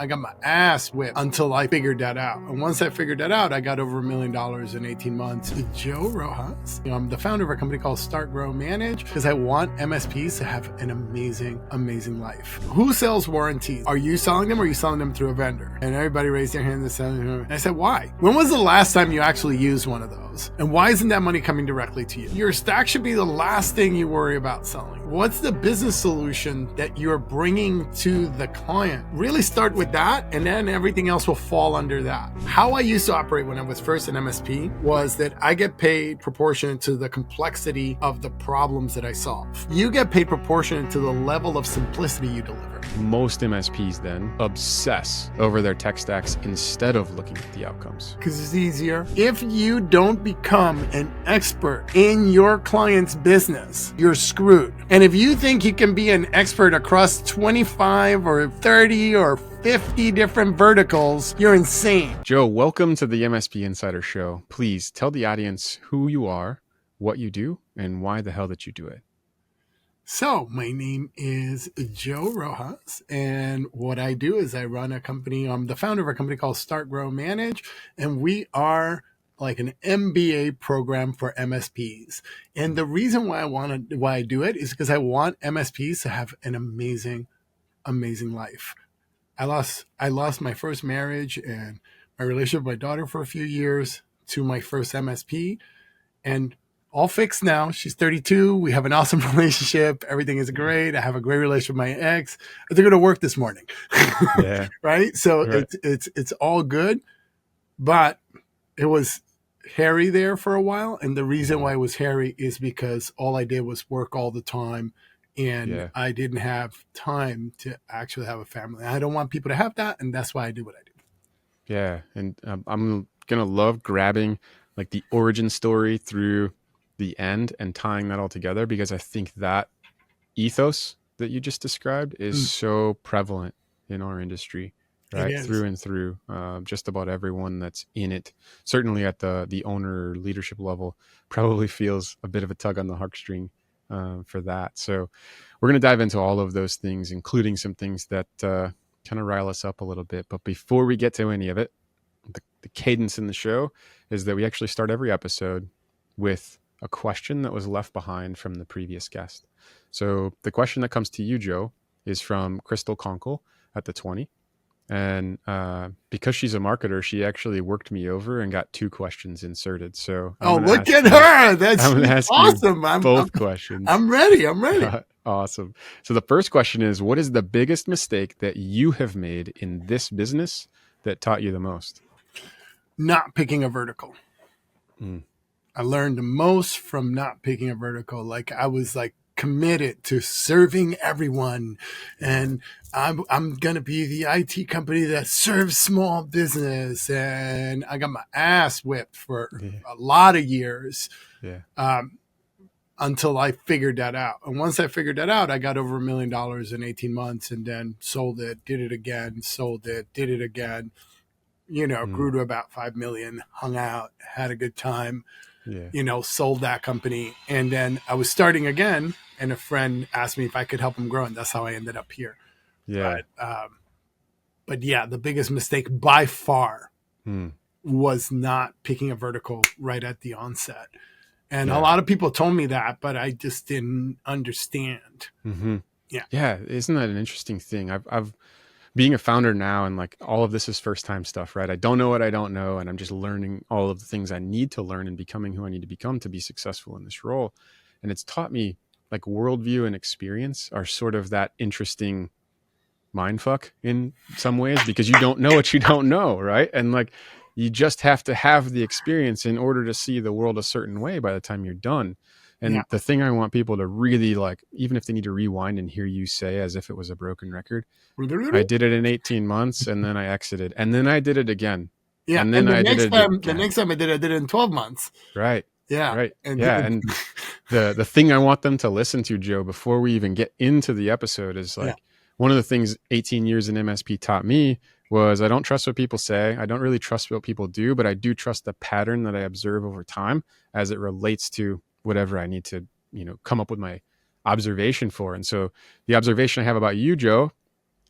I got my ass whipped until I figured that out. And once I figured that out, I got over $1 million in 18 months. Joe Rojas. I'm the founder of a company called Start, Grow, Manage because I want MSPs to have an amazing, amazing life. Who sells warranties? Are you selling them or are you selling them through a vendor? And everybody raised their hand and said, and I said, why? When was the last time you actually used one of those? And why isn't that money coming directly to you? Your stack should be the last thing you worry about selling. What's the business solution that you're bringing to the client? Really start with that, and then everything else will fall under that. How I used to operate when I was first an MSP was that I get paid proportionate to the complexity of the problems that I solve. You get paid proportionate to the level of simplicity you deliver. Most MSPs then obsess over their tech stacks instead of looking at the outcomes. Because it's easier. If you don't become an expert in your client's business, you're screwed. And if you think you can be an expert across 25 or 30 or 50 different verticals, you're insane. Joe, welcome to the MSP Insider Show. Please tell the audience who you are, what you do, and why the hell that you do it. So my name is Joe Rojas, and what I do is I run a company. I'm the founder of a company called Start, Grow, Manage, and we are like an MBA program for MSPs. And the reason why I do it is because I want MSPs to have an amazing, amazing life. I lost my first marriage and my relationship with my daughter for a few years to my first MSP, and all fixed now. She's 32. We have an awesome relationship. Everything is great. I have a great relationship with my ex. I took her to work this morning. Yeah. Right. So Right. It's all good, but it was hairy there for a while. And the reason why it was hairy is because all I did was work all the time. And I didn't have time to actually have a family. I don't want people to have that. And that's why I do what I do. Yeah. And I'm going to love grabbing like the origin story through the end and tying that all together, because I think that ethos that you just described is so prevalent in our industry, right? Through and through. Just about everyone that's in it, certainly at the owner leadership level, probably feels a bit of a tug on the heartstring for that. So we're going to dive into all of those things, including some things that kind of rile us up a little bit. But before we get to any of it, the cadence in the show is that we actually start every episode with a question that was left behind from the previous guest. So the question that comes to you, Joe, is from Crystal Conkle at the 20. And because she's a marketer, she actually worked me over and got 2 questions inserted. So look at her. That's awesome. Both questions. I'm ready. Awesome. So the first question is, what is the biggest mistake that you have made in this business that taught you the most? Not picking a vertical. I learned the most from not picking a vertical. Like I was like committed to serving everyone, and I'm going to be the IT company that serves small business. And I got my ass whipped for a lot of years until I figured that out. And once I figured that out, I got over $1 million in 18 months and then sold it, did it again, sold it, did it again, grew to about 5 million, hung out, had a good time. Sold that company. And then I was starting again, and a friend asked me if I could help him grow. And that's how I ended up here. But yeah, the biggest mistake by far was not picking a vertical right at the onset. And a lot of people told me that, but I just didn't understand. Yeah. Isn't that an interesting thing? I've being a founder now, and like all of this is first time stuff, right? I don't know what I don't know. And I'm just learning all of the things I need to learn and becoming who I need to become to be successful in this role. And it's taught me like worldview and experience are sort of that interesting mindfuck in some ways, because you don't know what you don't know, right? And like, you just have to have the experience in order to see the world a certain way by the time you're done. And the thing I want people to really like, even if they need to rewind and hear you say as if it was a broken record, I did it in 18 months and then I exited and then I did it again. Yeah. And then the next time I did it in 12 months. Right. Yeah. Right. And the thing I want them to listen to, Joe, before we even get into the episode is like, one of the things 18 years in MSP taught me was I don't trust what people say. I don't really trust what people do, but I do trust the pattern that I observe over time as it relates to whatever I need to, come up with my observation for. And so the observation I have about you, Joe,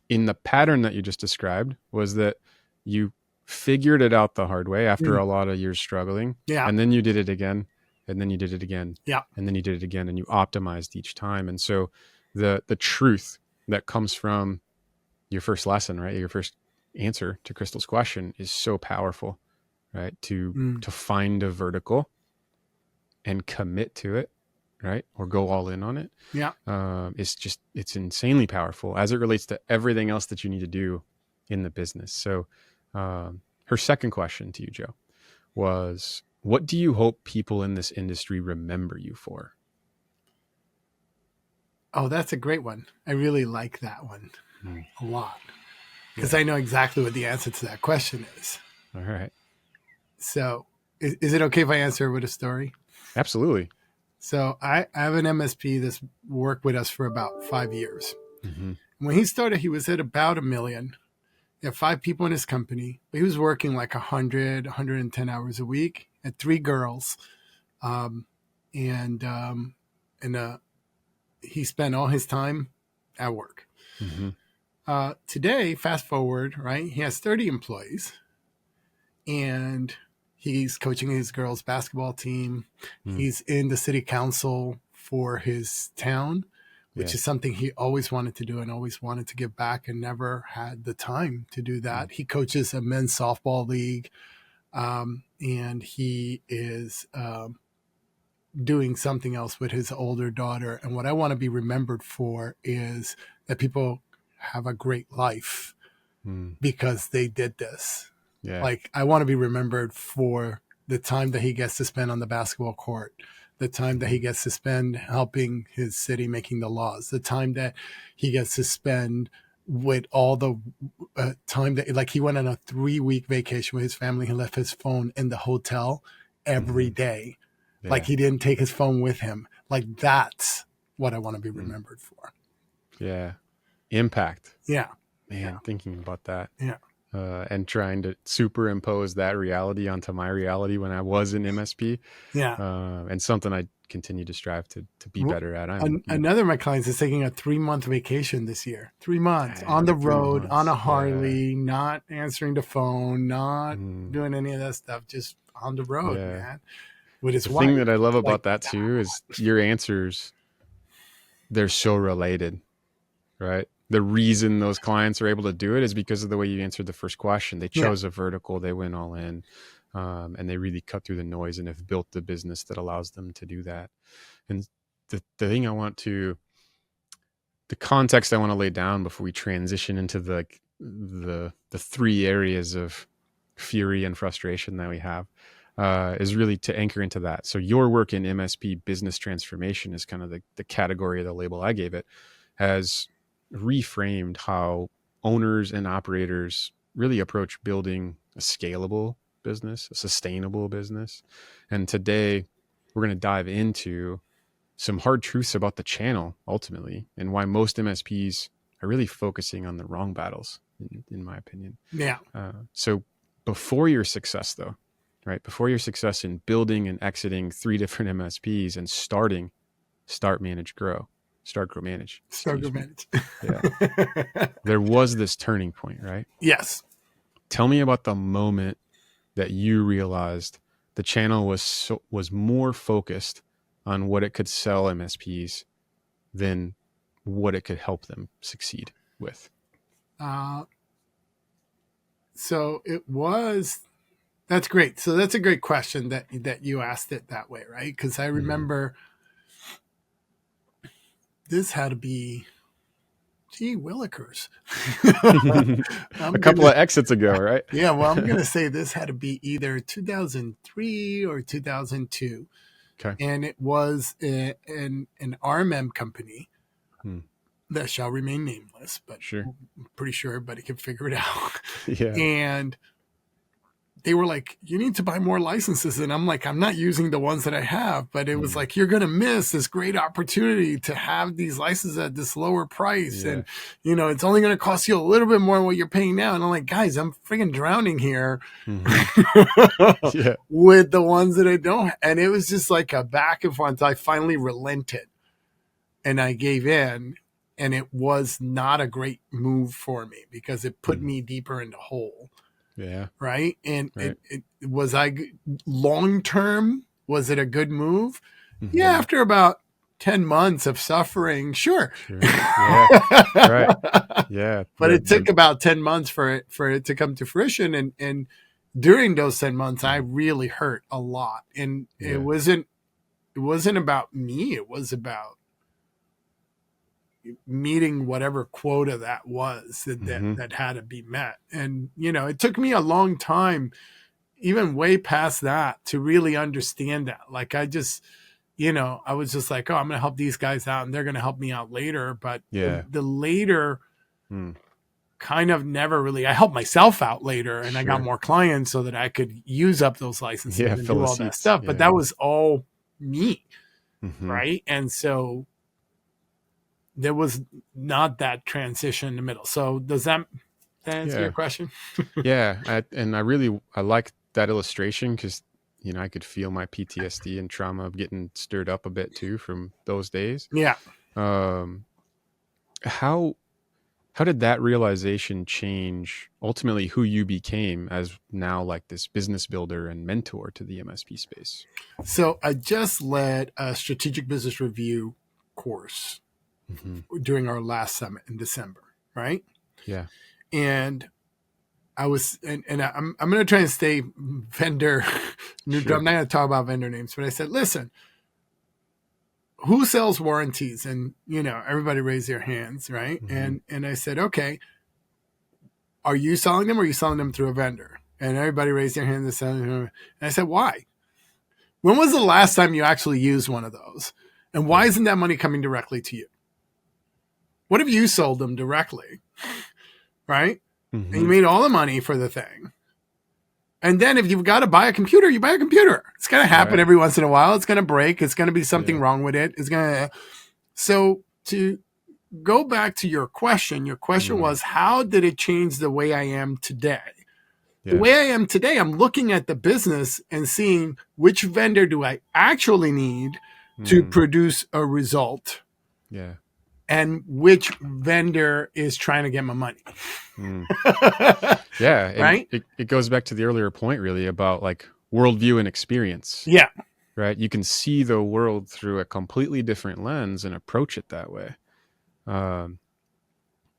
in the pattern that you just described was that you figured it out the hard way after a lot of years struggling. Yeah. And then you did it again, and then you did it again. Yeah. And then you did it again, and you optimized each time. And so the truth that comes from your first lesson, right? Your first answer to Crystal's question is so powerful, right? To find a vertical and commit to it, right? Or go all in on it. Yeah. It's insanely powerful as it relates to everything else that you need to do in the business. So her second question to you, Joe, was, what do you hope people in this industry remember you for? Oh, that's a great one. I really like that one a lot, because I know exactly what the answer to that question is. All right. So is it okay if I answer with a story? Absolutely. So I have an MSP that's worked with us for about 5 years. Mm-hmm. When he started, he was at about $1 million. He had 5 people in his company, but he was working like 110 hours a week, had 3 girls. He spent all his time at work. Mm-hmm. Today, fast forward, right? He has 30 employees, and he's coaching his girls' basketball team. He's in the city council for his town, which is something he always wanted to do and always wanted to give back and never had the time to do that. He coaches a men's softball league, and he is doing something else with his older daughter. And what I want to be remembered for is that people have a great life because they did this. Yeah. Like, I want to be remembered for the time that he gets to spend on the basketball court, the time that he gets to spend helping his city making the laws, the time that he gets to spend with all the time that, like, he went on a 3-week vacation with his family. He left his phone in the hotel every day. Yeah. Like, he didn't take his phone with him. Like, that's what I want to be remembered for. Yeah. Impact. Yeah. Man, thinking about that. Yeah. And trying to superimpose that reality onto my reality when I was in MSP. Yeah. And something I continue to strive to be better at. Another of my clients is taking a 3-month vacation this year. 3 months on the road, on a Harley, not answering the phone, not doing any of that stuff, just on the road, man. With his wife. The thing that I love about that too is your answers, they're so related, right? The reason those clients are able to do it is because of the way you answered the first question. They chose a vertical, they went all in, and they really cut through the noise and have built the business that allows them to do that. And the thing the context I want to lay down before we transition into the 3 areas of fury and frustration that we have is really to anchor into that. So your work in MSP business transformation is kind of the category of the label I gave it, has reframed how owners and operators really approach building a scalable business, a sustainable business. And today we're going to dive into some hard truths about the channel ultimately, and why most MSPs are really focusing on the wrong battles, in my opinion. Yeah. So before your success though, right? Before your success in building and exiting 3 different MSPs and start, manage, grow. Start, grow, manage. Start, grow, manage. Yeah. There was this turning point, right? Yes. Tell me about the moment that you realized the channel was more focused on what it could sell MSPs than what it could help them succeed with. So it was. That's great. So that's a great question that you asked it that way, right? Because I remember. This had to be, gee willikers. A couple of exits ago, right? Yeah, well, I'm going to say this had to be either 2003 or 2002. Okay. And it was an RMM company that shall remain nameless, but I'm pretty sure everybody can figure it out. Yeah. And they were like, you need to buy more licenses. And I'm like, I'm not using the ones that I have, but it was like, you're going to miss this great opportunity to have these licenses at this lower price. And, it's only going to cost you a little bit more than what you're paying now. And I'm like, guys, I'm freaking drowning here with the ones that I don't. And it was just like a back and forth until I finally relented and I gave in. and it was not a great move for me because it put Mm. me deeper into hole. Yeah. Right. And Right. it was long term, was it a good move? Yeah. Mm-hmm. After about 10 months of suffering, sure. Sure. Yeah. Right. Yeah. But it took about 10 months for it to come to fruition. And during those 10 months, I really hurt a lot. And Yeah. it wasn't about me. It was about meeting whatever quota that was that had to be met. And, it took me a long time, even way past that, to really understand that. Like I just, I was just like, oh, I'm going to help these guys out and they're going to help me out later. But the later kind of never really, I helped myself out later and I got more clients so that I could use up those licenses and do all that stuff. But that was all me. Right. And so there was not that transition in the middle. So does that answer your question? Yeah. I like that illustration because, I could feel my PTSD and trauma getting stirred up a bit too from those days. Yeah. How did that realization change ultimately who you became as now like this business builder and mentor to the MSP space? So I just led a strategic business review course during our last summit in December, right? Yeah. And I was, and I'm going to try and stay vendor neutral. Sure. I'm not going to talk about vendor names, but I said, listen, who sells warranties? And, everybody raised their hands, right? And I said, okay, are you selling them or are you selling them through a vendor? And everybody raised their hands and I said, why? When was the last time you actually used one of those? And why isn't that money coming directly to you? What if you sold them directly, right? And you made all the money for the thing. And then if you've got to buy a computer, you buy a computer. It's going to happen every once in a while. It's going to break. It's going to be something wrong with it. It's going to. So to go back to your question was, how did it change the way I am today? The way I am today, I'm looking at the business and seeing which vendor do I actually need to produce a result. Yeah. And which vendor is trying to get my money. Yeah. And right. It goes back to the earlier point really about like worldview and experience. Yeah. Right. You can see the world through a completely different lens and approach it that way.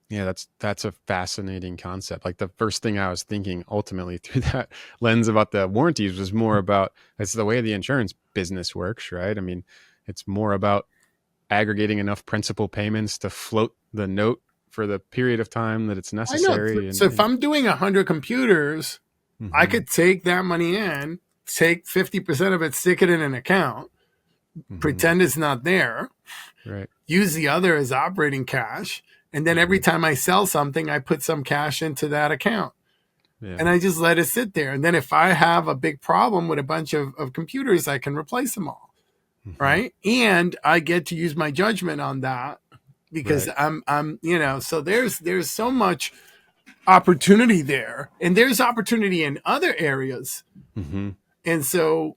Yeah, that's a fascinating concept. Like the first thing I was thinking ultimately through that lens about the warranties was more about, it's the way the insurance business works, right? I mean, it's more about aggregating enough principal payments to float the note for the period of time that it's necessary. I know. So if I'm doing 100 computers, I could take that money in, take 50% of it, stick it in an account, pretend it's not there, right? Use the other as operating cash. And then every time I sell something, I put some cash into that account. Yeah. And I just let it sit there. And then if I have a big problem with a bunch of computers, I can replace them all. Right. And I get to use my judgment on that because I'm so there's so much opportunity there, and there's opportunity in other areas. And so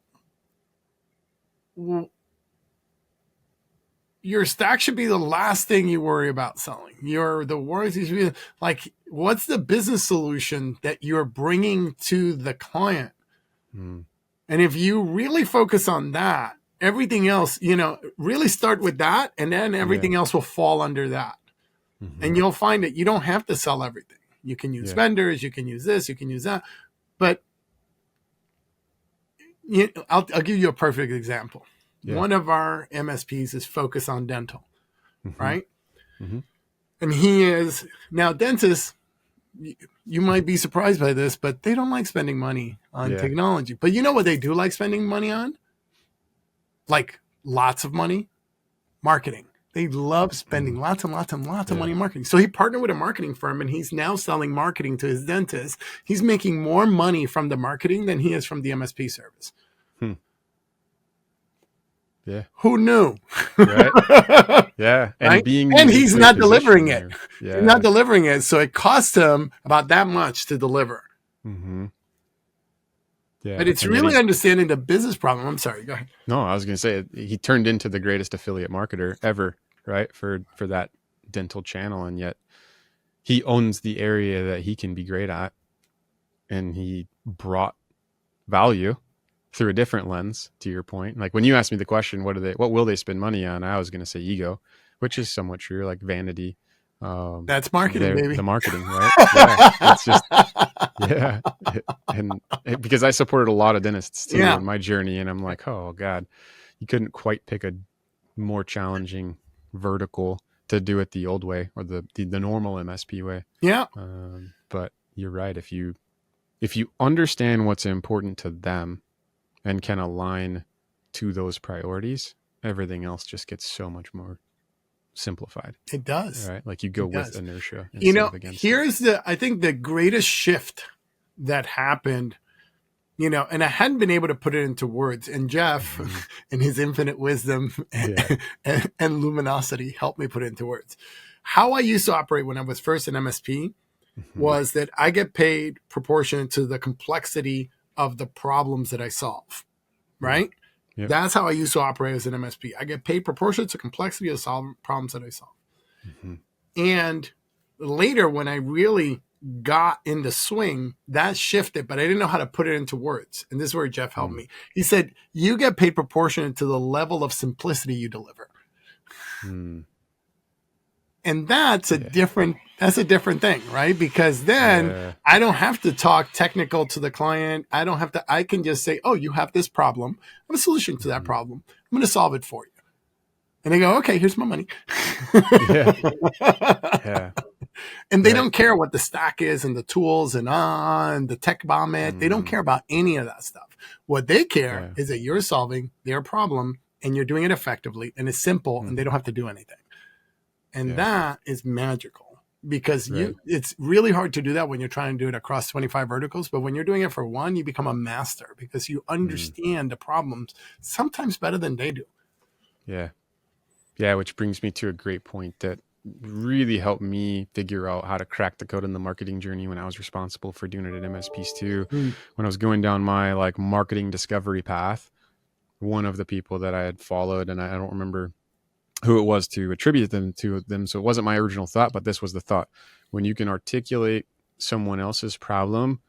your stack should be the last thing you worry about selling. The warranties should be like, what's the business solution that you're bringing to the client? And if you really focus on that, everything else, really start with that, and then everything else will fall under that. And you'll find that you don't have to sell everything. You can use vendors, you can use this, you can use that. But I'll give you a perfect example. One of our MSPs is focused on dental, right? And he is now dentists. You might be surprised by this, but they don't like spending money on technology. But you know what they do like spending money on? Like lots of money, marketing. They love spending lots and lots and lots of money in marketing. So he partnered with a marketing firm, and he's now selling marketing to his dentist. He's making more money from the marketing than he is from the MSP service. Yeah. Who knew? Right. Yeah. And right? and he's not delivering it. Yeah. He's not delivering it. So it costs him about that much to deliver. Yeah. But it's really understanding the business problem. I'm sorry. Go ahead. No, I was going to say he turned into the greatest affiliate marketer ever, right? For that dental channel, and yet he owns the area that he can be great at, and he brought value through a different lens, to your point. Like when you asked me the question, what will they spend money on? I was going to say ego, which is somewhat true, like vanity. That's marketing, baby. The marketing, right? Yeah. It's just, yeah. And because I supported a lot of dentists too in my journey, and I'm like, oh God, you couldn't quite pick a more challenging vertical to do it the old way, or the normal MSP way. Yeah. But you're right. If you understand what's important to them and can align to those priorities, everything else just gets so much more simplified. It does. Right? Like you go with inertia. Here's I think the greatest shift that happened, and I hadn't been able to put it into words, and Jeff in his infinite wisdom and luminosity helped me put it into words. How I used to operate when I was first an MSP was that I get paid proportionate to the complexity of the problems that I solve, right? Yep. That's how I used to operate as an MSP. I get paid proportionate to complexity of the problems that I solve. And later, when I really got in the swing, that shifted, but I didn't know how to put it into words. And this is where Jeff helped me. He said, you get paid proportionate to the level of simplicity you deliver. And that's a different thing, right? Because then I don't have to talk technical to the client. I can just say, oh, you have this problem. I have a solution to that problem. I'm going to solve it for you. And they go, okay, here's my money. And they don't care what the stack is and the tools and the tech bomb it. They don't care about any of that stuff. What they care is that you're solving their problem and you're doing it effectively, and it's simple and they don't have to do anything. And that is magical, because it's really hard to do that when you're trying to do it across 25 verticals. But when you're doing it for one, you become a master because you understand the problems sometimes better than they do. Yeah, which brings me to a great point that really helped me figure out how to crack the code in the marketing journey when I was responsible for doing it at MSPs too. When I was going down my like marketing discovery path, one of the people that I had followed, and I don't remember who it was to attribute them to them. So it wasn't my original thought, but this was the thought. When you can articulate someone else's problem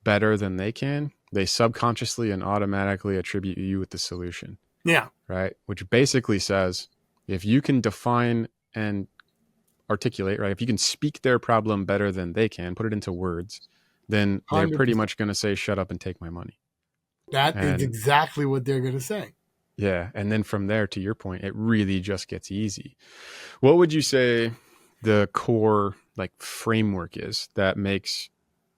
better than they can, they subconsciously and automatically attribute you with the solution. Yeah. Right. Which basically says, if you can define and articulate, right, if you can speak their problem better than they can, put it into words, then they're 100%. pretty much going to say, shut up and take my money. That is exactly what they're going to say. Yeah. And then from there, to your point, it really just gets easy. What would you say the core like framework is that makes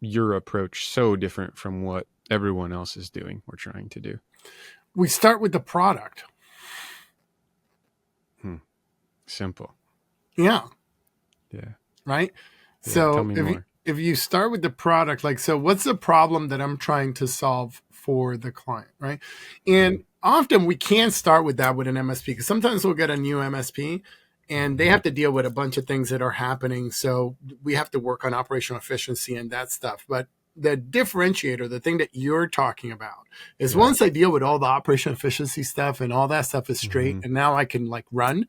your approach so different from what everyone else is doing or trying to do? We start with the product. Simple. Yeah. Yeah. Right. Yeah, so if you start with the product, like, so what's the problem that I'm trying to solve for the client? Right. And often we can't start with that with an MSP, because sometimes we'll get a new MSP and they have to deal with a bunch of things that are happening. So we have to work on operational efficiency and that stuff. But the differentiator, the thing that you're talking about, is once I deal with all the operational efficiency stuff and all that stuff is straight, and now I can like run,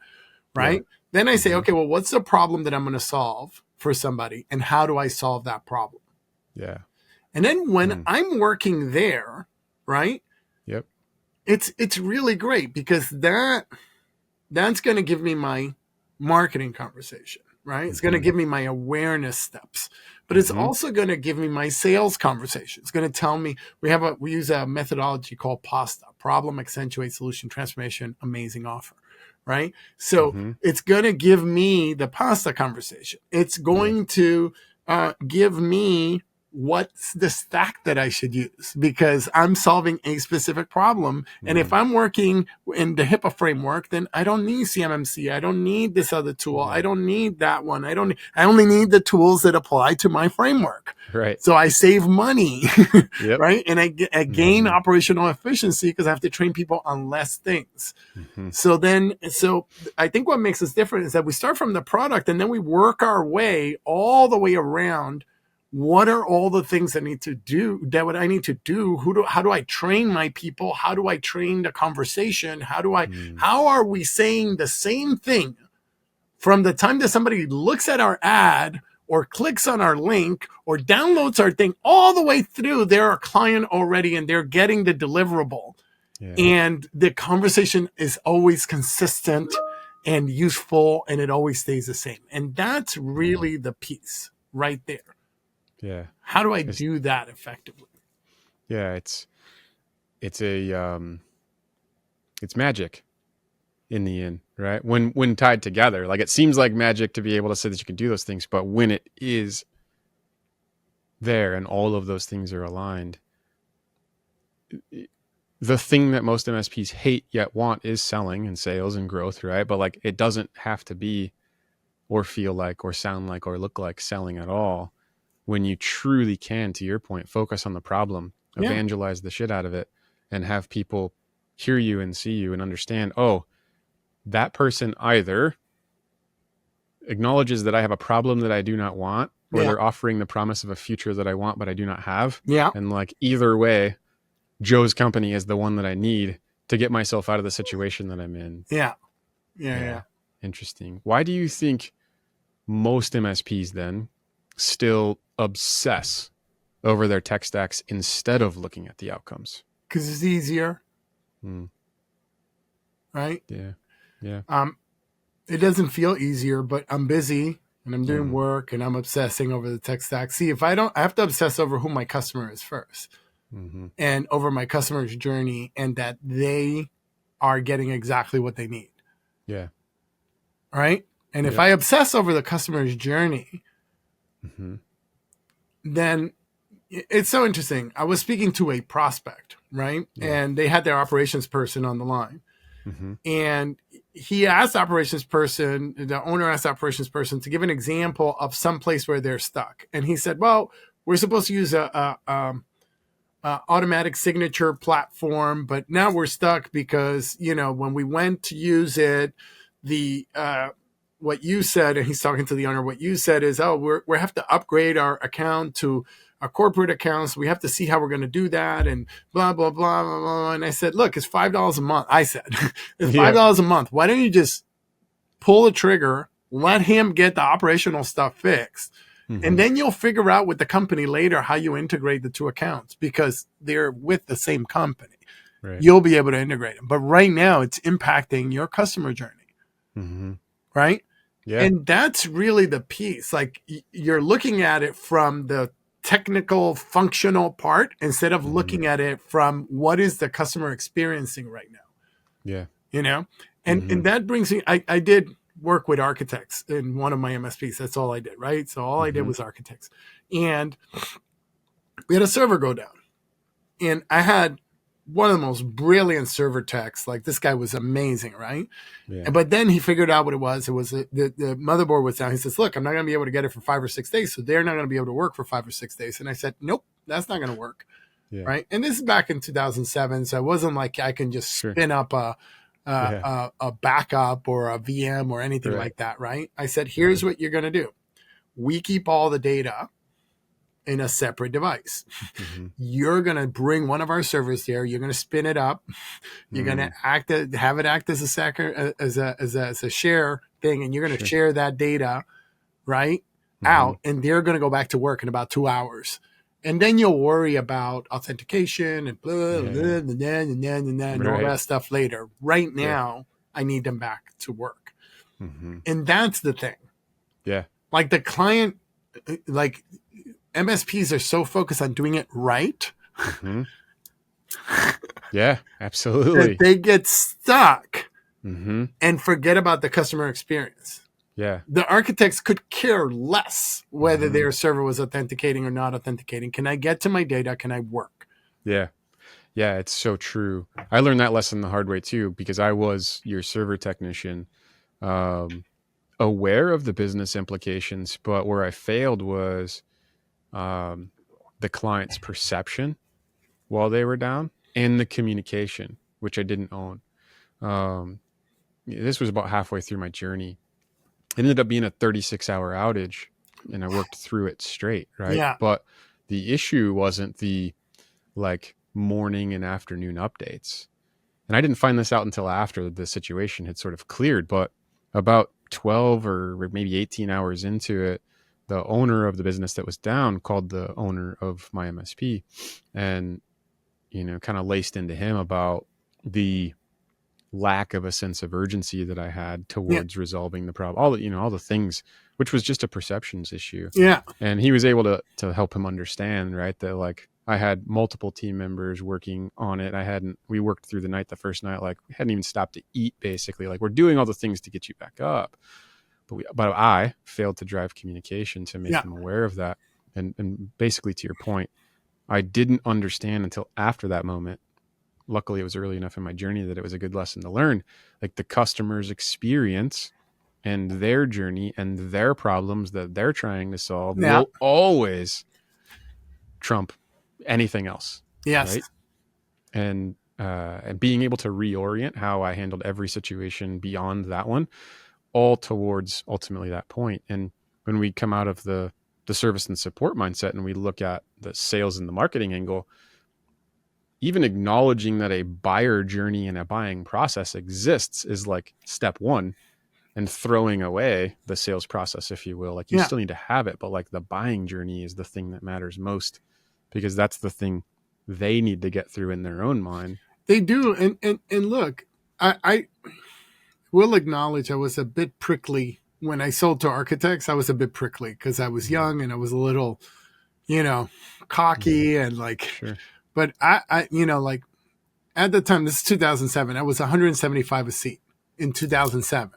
right? Then I say, okay, well, what's the problem that I'm going to solve for somebody, and how do I solve that problem? Yeah. And then when I'm working there, right? Yep. It's really great, because that's going to give me my marketing conversation, right? It's going to give me my awareness steps, but it's also going to give me my sales conversation. It's going to tell me we use a methodology called PASTA: problem, accentuate, solution, transformation, amazing offer, right? So it's going to give me the PASTA conversation. It's going to give me what's the stack that I should use, because I'm solving a specific problem. And if I'm working in the HIPAA framework, then I don't need CMMC. I don't need this other tool. I don't need that one. I only need the tools that apply to my framework. Right. So I save money, right? And I gain operational efficiency because I have to train people on less things. So I think what makes us different is that we start from the product and then we work our way all the way around. What are all the things I need to do? I need to do? How do I train my people? How do I train the conversation? How are we saying the same thing from the time that somebody looks at our ad or clicks on our link or downloads our thing all the way through, they're a client already and they're getting the deliverable. Yeah. And the conversation is always consistent and useful, and it always stays the same. And that's really the piece right there. Yeah. How do I do that effectively? Yeah, it's magic in the end, right? When tied together, like it seems like magic to be able to say that you can do those things, but when it is there and all of those things are aligned, the thing that most MSPs hate yet want is selling and sales and growth, right? But like it doesn't have to be or feel like or sound like or look like selling at all when you truly can, to your point, focus on the problem, evangelize the shit out of it, and have people hear you and see you and understand, oh, that person either acknowledges that I have a problem that I do not want, or they're offering the promise of a future that I want but I do not have. Yeah. And like either way, Joe's company is the one that I need to get myself out of the situation that I'm in. Yeah. Interesting. Why do you think most MSPs then still obsess over their tech stacks instead of looking at the outcomes? Because it's easier. Right? Yeah. It doesn't feel easier, but I'm busy and I'm doing work and I'm obsessing over the tech stack. See, I have to obsess over who my customer is first and over my customer's journey and that they are getting exactly what they need. Yeah. Right? And if I obsess over the customer's journey, then it's so interesting. I was speaking to a prospect, right? And they had their operations person on the line. And he asked the operations person, the owner asked the operations person to give an example of some place where they're stuck. And he said, well, we're supposed to use a automatic signature platform, but now we're stuck because, when we went to use it, what you said, and he's talking to the owner, what you said is, we have to upgrade our account to a corporate account. So we have to see how we're going to do that and blah, blah, blah, blah, blah. And I said, look, it's $5 a month. I said, it's $5 a month. Why don't you just pull the trigger, let him get the operational stuff fixed. And then you'll figure out with the company later how you integrate the two accounts because they're with the same company. Right. You'll be able to integrate them. But right now it's impacting your customer journey. Right? Yeah. And that's really the piece. Like you're looking at it from the technical functional part instead of looking at it from what is the customer experiencing right now. Yeah. And that brings me, I did work with architects in one of my MSPs. That's all I did. Right. So all I did was architects, and we had a server go down, and I had one of the most brilliant server techs. Like this guy was amazing. Right. Yeah. But then he figured out what it was. It was the motherboard was down. He says, look, I'm not going to be able to get it for 5 or 6 days. So they're not going to be able to work for 5 or 6 days. And I said, nope, that's not going to work. Yeah. Right. And this is back in 2007. So it wasn't like I can just spin up a backup or a VM or anything like that. Right. I said, here's what you're going to do. We keep all the data in a separate device. You're going to bring one of our servers there. You're going to spin it up. You're going to have it act as a share thing. And you're going to share that data out. And they're going to go back to work in about 2 hours. And then you'll worry about authentication and blah, blah, blah, and all that stuff later. Right now, I need them back to work. And that's the thing. Yeah. Like the client, like MSPs are so focused on doing it right. Yeah, absolutely. That they get stuck and forget about the customer experience. Yeah. The architects could care less whether their server was authenticating or not authenticating. Can I get to my data? Can I work? Yeah. Yeah, it's so true. I learned that lesson the hard way too, because I was your server technician, aware of the business implications, but where I failed was the client's perception while they were down and the communication, which I didn't own. This was about halfway through my journey. It ended up being a 36-hour outage, and I worked through it straight, right? Yeah. But the issue wasn't the morning and afternoon updates. And I didn't find this out until after the situation had sort of cleared, but about 12 or maybe 18 hours into it, the owner of the business that was down called the owner of my MSP and, kind of laced into him about the lack of a sense of urgency that I had towards resolving the problem, all the things, which was just a perceptions issue. Yeah. And he was able to help him understand, right, that like I had multiple team members working on it. We worked through the night, the first night, like we hadn't even stopped to eat, basically. Like we're doing all the things to get you back up. But I failed to drive communication to make them aware of that. And basically, to your point, I didn't understand until after that moment. Luckily, it was early enough in my journey that it was a good lesson to learn. Like the customer's experience and their journey and their problems that they're trying to solve will always trump anything else. Yes. Right? And being able to reorient how I handled every situation beyond that one, all towards ultimately that point. And when we come out of the service and support mindset and we look at the sales and the marketing angle, even acknowledging that a buyer journey and a buying process exists is like step one, and throwing away the sales process, if you will. Like you still need to have it, but like the buying journey is the thing that matters most, because that's the thing they need to get through in their own mind. They do. And look, I will acknowledge I was a bit prickly when I sold to architects. I was a bit prickly because I was young and I was a little, cocky and like, but I like at the time, this is 2007, I was 175 a seat in 2007.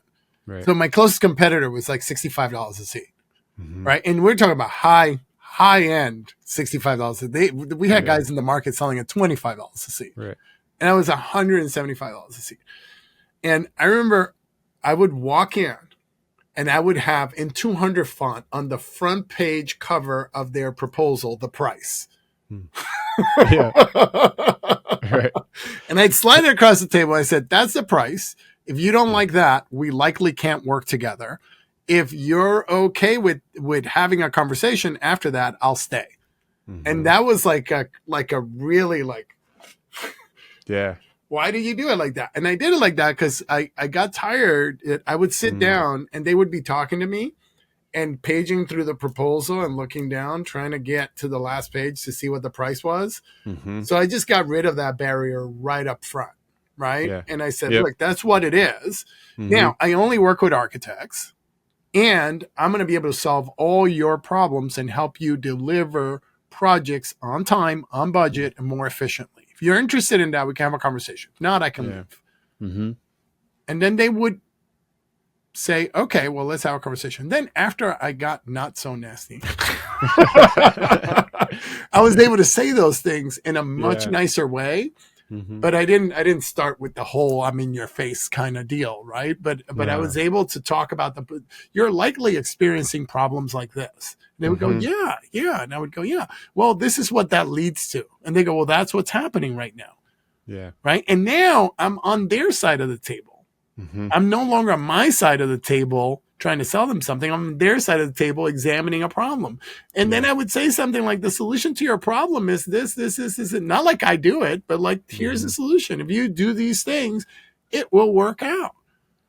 Right. So my closest competitor was like $65 a seat. Right. And we're talking about high end $65. We had guys in the market selling at $25 a seat. Right. And I was $175 a seat. And I remember I would walk in and I would have in 200 font on the front page cover of their proposal, the price. Right. And I'd slide it across the table. I said, that's the price. If you don't like that, we likely can't work together. If you're okay with having a conversation after that, I'll stay. And that was like a really why do you do it like that? And I did it like that because I got tired. I would sit down and they would be talking to me and paging through the proposal and looking down, trying to get to the last page to see what the price was. So I just got rid of that barrier right up front. Right. Yeah. And I said, look, that's what it is. Now, I only work with architects and I'm going to be able to solve all your problems and help you deliver projects on time, on budget, and more efficiently. If you're interested in that, we can have a conversation. If not, I can leave. And then they would say, okay, well, let's have a conversation. Then after I got not so nasty, I was able to say those things in a much nicer way. But I didn't start with the whole I'm in your face kind of deal, right? But I was able to talk about you're likely experiencing problems like this. And they would go, yeah. And I would go, yeah. Well, this is what that leads to. And they go, well, that's what's happening right now. Yeah. Right. And now I'm on their side of the table. I'm no longer on my side of the table trying to sell them something. I'm on their side of the table examining a problem. And then I would say something like, the solution to your problem is this. Not like I do it, but like, here's the solution. If you do these things, it will work out.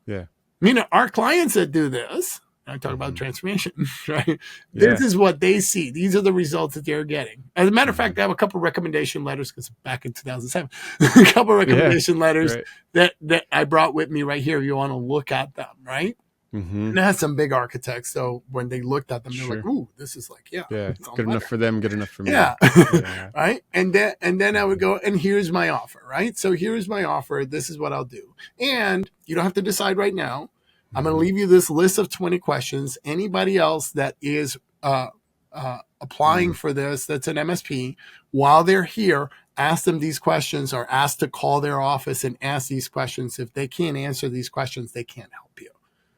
Yeah. I mean, our clients that do this, I talk about transformation, right? This is what they see. These are the results that they're getting. As a matter of fact, I have a couple of recommendation letters because back in 2007, a couple of recommendation letters that I brought with me right here. You want to look at them, right? And I had some big architects. So when they looked at them, they're like, ooh, this is like, good enough for them, good enough for me. Right. And then I would go, and here's my offer, right? So here's my offer. This is what I'll do. And you don't have to decide right now. I'm going to leave you this list of 20 questions. Anybody else that is applying for this, that's an MSP, while they're here, ask them these questions or ask to call their office and ask these questions. If they can't answer these questions, they can't help you.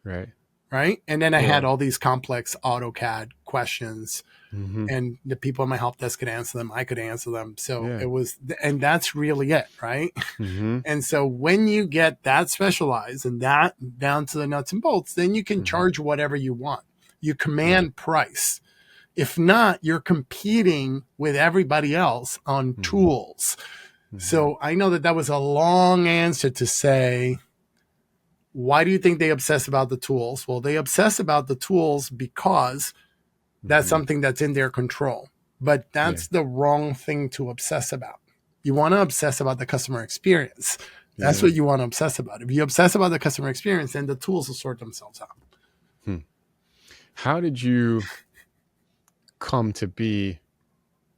Right. Right. And then I had all these complex AutoCAD questions and the people in my help desk could answer them. I could answer them. So it was, and that's really it. Right. And so when you get that specialized and that down to the nuts and bolts, then you can charge whatever you want. You command price. If not, you're competing with everybody else on tools. So I know that was a long answer to say, why do you think they obsess about the tools? Well, they obsess about the tools because that's something that's in their control. But that's the wrong thing to obsess about. You want to obsess about the customer experience. That's what you want to obsess about. If you obsess about the customer experience, then the tools will sort themselves out. How did you come to be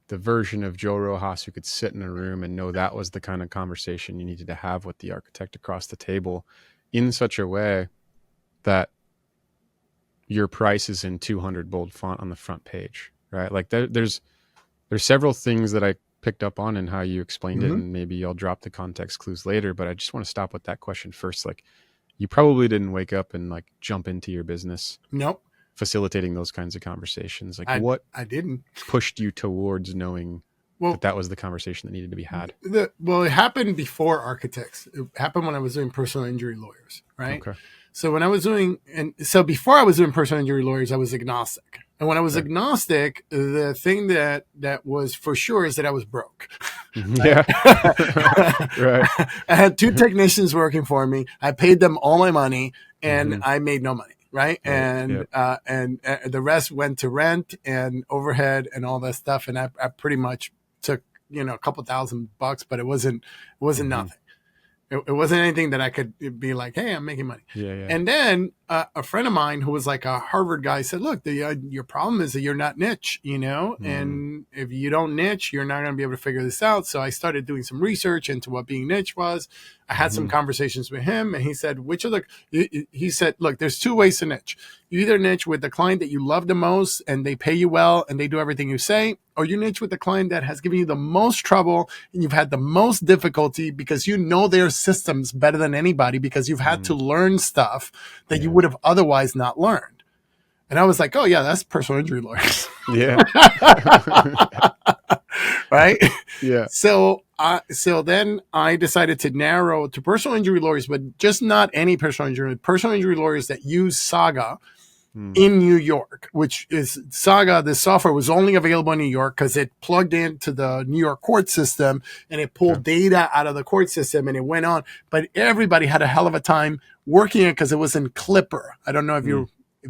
the version of Joe Rojas who could sit in a room and know that was the kind of conversation you needed to have with the architect across the table in such a way that your price is in 200 bold font on the front page, right? Like there's several things that I picked up on in how you explained it, and maybe I'll drop the context clues later, but I just want to stop with that question first. Like, you probably didn't wake up and like jump into your business. Nope. Facilitating those kinds of conversations. Like I didn't pushed you towards knowing that was the conversation that needed to be had. Well, it happened before architects. It happened when I was doing personal injury lawyers, right? Okay. So before I was doing personal injury lawyers, I was agnostic. And when I was agnostic, the thing that was for sure is that I was broke. Yeah. Right. I had 2 technicians working for me. I paid them all my money and I made no money. Right. And the rest went to rent and overhead and all that stuff. And I pretty much took, a couple $1,000, but it wasn't nothing. It wasn't anything that I could be like, hey, I'm making money. Yeah. And then a friend of mine who was like a Harvard guy said, look, your problem is that you're not niche, and if you don't niche, you're not going to be able to figure this out. So I started doing some research into what being niche was. I had some conversations with him, and he said, he said, look, there's 2 ways to niche. You either niche with the client that you love the most and they pay you well and they do everything you say, or you niche with the client that has given you the most trouble and you've had the most difficulty because you know their systems better than anybody because you've had to learn stuff that you would have otherwise not learned. And I was like, oh yeah, that's personal injury lawyers. Yeah. Right? Yeah. So then I decided to narrow to personal injury lawyers, but just not any personal injury lawyers that use Saga in New York, which is Saga. The software was only available in New York because it plugged into the New York court system and it pulled data out of the court system and it went on. But everybody had a hell of a time working it because it was in Clipper. I don't know if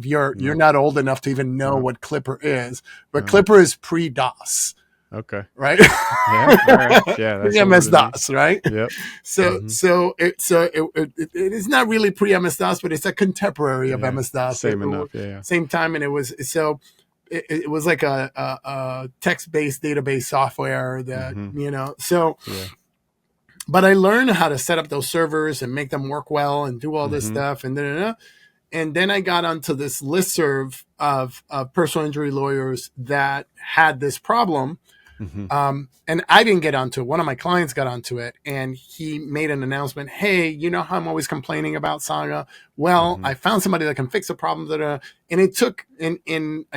you're not old enough to even know what Clipper is, but Clipper is pre-DOS. Okay. Right. Yeah. All right. Yeah. That's MS-DOS, right? Yep. So it is not really pre-MS-DOS, but it's a contemporary of MS-DOS. Same enough. Yeah. Same time, and it was like a text-based database software that So, but I learned how to set up those servers and make them work well and do all this stuff and And then I got onto this listserv of personal injury lawyers that had this problem. And I didn't get onto it. One of my clients got onto it and he made an announcement. Hey, you know how I'm always complaining about Saga? Well, I found somebody that can fix the problem. And it took I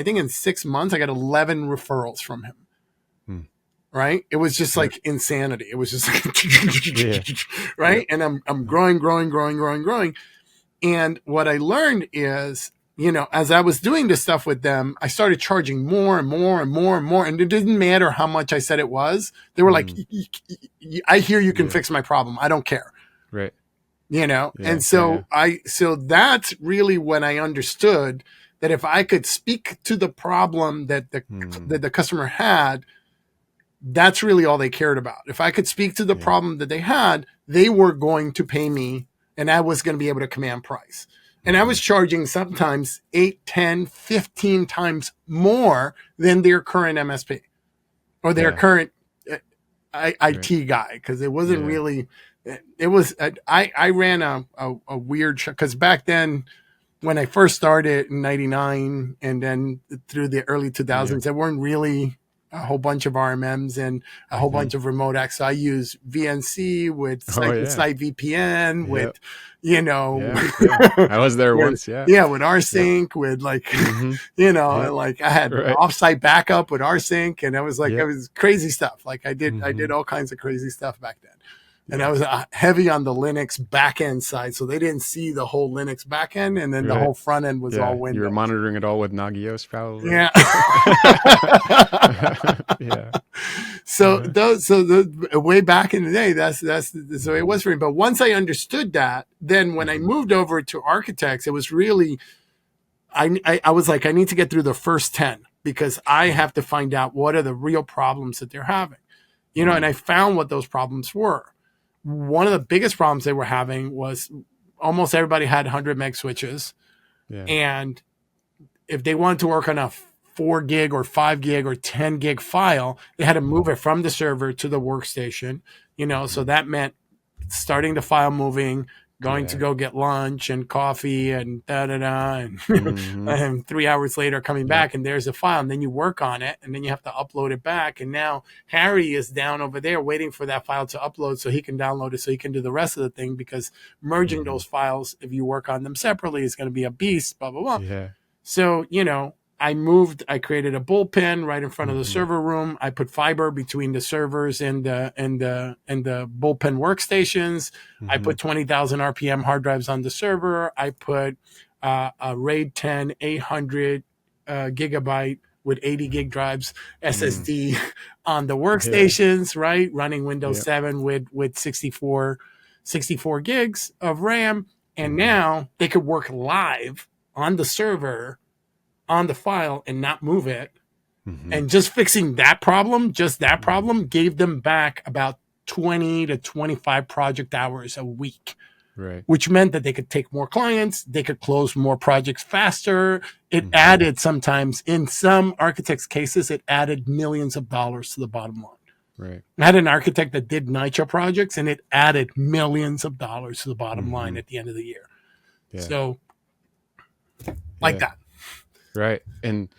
think in 6 months, I got 11 referrals from him. Right. It was just like insanity. It was just like, right. And I'm growing. And what I learned is, as I was doing this stuff with them, I started charging more and more and more and more. And it didn't matter how much I said it was. They were like, I hear you can fix my problem. I don't care. Right. And so so that's really when I understood that if I could speak to the problem that the customer had, that's really all they cared about. If I could speak to the problem that they had, they were going to pay me and I was going to be able to command price. And I was charging sometimes 8, 10, 15 times more than their current MSP or their current IT guy. Because it wasn't really, it was, I ran a weird show. Because back then, when I first started in 99 and then through the early 2000s, there weren't really a whole bunch of RMMs and a whole bunch of remote access. So I use VNC with Site VPN with, I was there once. Yeah. With rsync, with like, like I had offsite backup with rsync, and I was like, it was crazy stuff. Like I did all kinds of crazy stuff back then. And I was heavy on the Linux backend side, so they didn't see the whole Linux backend, and then the whole front end was all Windows. You were monitoring it all with Nagios, probably. Yeah. So the way back in the day, that's the way it was for me. But once I understood that, then when I moved over to architects, it was really, I was like, I need to get through the first 10 because I have to find out what are the real problems that they're having, and I found what those problems were. One of the biggest problems they were having was almost everybody had 100 meg switches. Yeah. And if they wanted to work on a 4 gig or 5 gig or 10 gig file, they had to move it from the server to the workstation, so that meant starting the file moving, going to go get lunch and coffee and and, and 3 hours later coming back and there's a file, and then you work on it and then you have to upload it back. And now Harry is down over there waiting for that file to upload so he can download it so he can do the rest of the thing, because merging those files, if you work on them separately, is going to be a beast, blah, blah, blah. Yeah. So, I created a bullpen right in front of the server room. I put fiber between the servers and the bullpen workstations. I put 20,000 RPM hard drives on the server. I put a RAID 10 800 gigabyte with 80 gig drives SSD on the workstations, right? Running Windows 7 with 64 gigs of RAM. And now they could work live on the server on the file and not move it. And just fixing that problem, gave them back about 20 to 25 project hours a week, right? Which meant that they could take more clients, they could close more projects faster. It added, sometimes in some architects' cases, it added millions of dollars to the bottom line. Right. I had an architect that did Nitro projects, and it added millions of dollars to the bottom line at the end of the year. Yeah. So, like that. Right. And